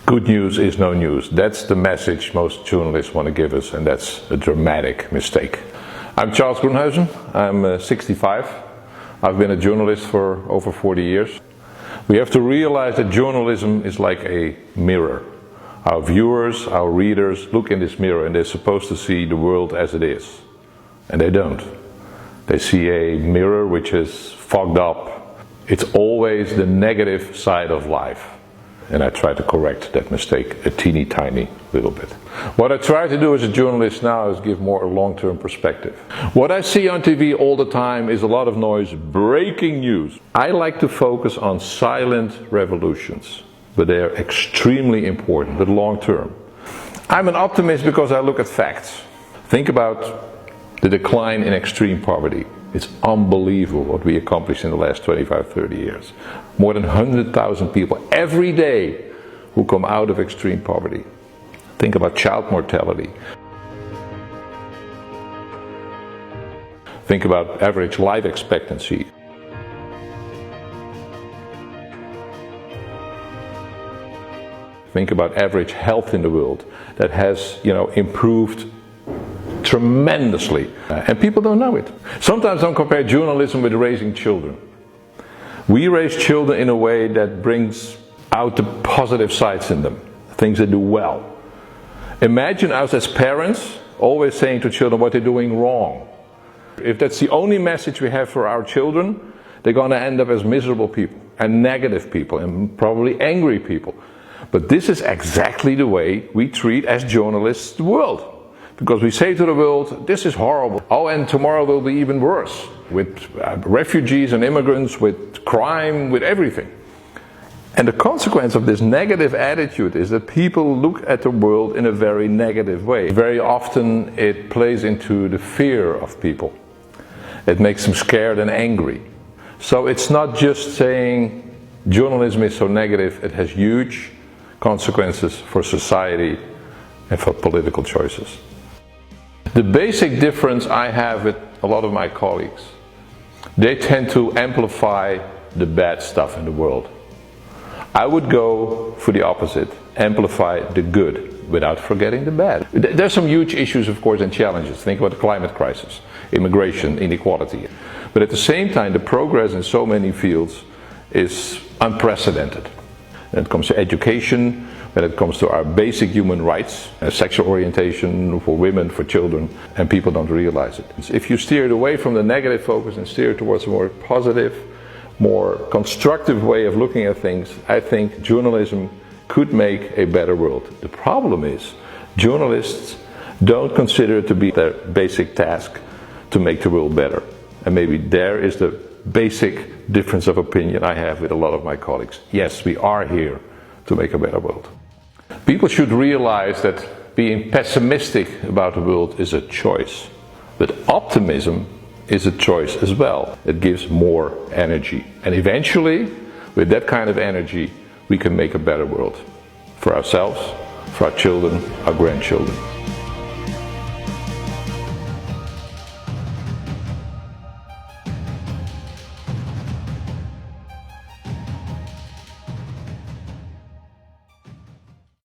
Good news is no news. That's the message most journalists want to give us, and that's a dramatic mistake. I'm Charles Groenhuizen. I'm 65. I've been a journalist for over 40 years. We have to realize that journalism is like a mirror. Our viewers, our readers look in this mirror and they're supposed to see the world as it is. And they don't. They see a mirror which is fogged up. It's always the negative side of life. And I try to correct that mistake a teeny tiny little bit. What I try to do as a journalist now is give more a long-term perspective. What I see on TV all the time is a lot of noise, breaking news. I like to focus on silent revolutions, but they are extremely important, but long-term. I'm an optimist because I look at facts. Think about the decline in extreme poverty. It's unbelievable what we accomplished in the last 25, 30 years. More than 100,000 people every day who come out of extreme poverty. Think about child mortality. Think about average life expectancy. Think about average health in the world that has, improved tremendously, and people don't know it. Sometimes I compare journalism with raising children. We raise children in a way that brings out the positive sides in them, things they do well. Imagine us as parents always saying to children what they're doing wrong. If that's the only message we have for our children, they're going to end up as miserable people and negative people and probably angry people. But this is exactly the way we treat as journalists the world. Because we say to the world, this is horrible. Oh, and tomorrow will be even worse. With refugees and immigrants, with crime, with everything. And the consequence of this negative attitude is that people look at the world in a very negative way. Very often it plays into the fear of people. It makes them scared and angry. So it's not just saying journalism is so negative, it has huge consequences for society and for political choices. The basic difference I have with a lot of my colleagues, they tend to amplify the bad stuff in the world. I would go for the opposite, amplify the good without forgetting the bad. There's some huge issues, of course, and challenges. Think about the climate crisis, immigration, inequality. But at the same time, the progress in so many fields is unprecedented. When it comes to education, when it comes to our basic human rights, sexual orientation for women, for children, and people don't realize it. If you steer it away from the negative focus and steer towards a more positive, more constructive way of looking at things, I think journalism could make a better world. The problem is, journalists don't consider it to be their basic task to make the world better. And maybe there is the basic difference of opinion I have with a lot of my colleagues. Yes, we are here to make a better world. People should realize that being pessimistic about the world is a choice, but optimism is a choice as well. It gives more energy, and eventually, with that kind of energy, we can make a better world for ourselves, for our children, our grandchildren.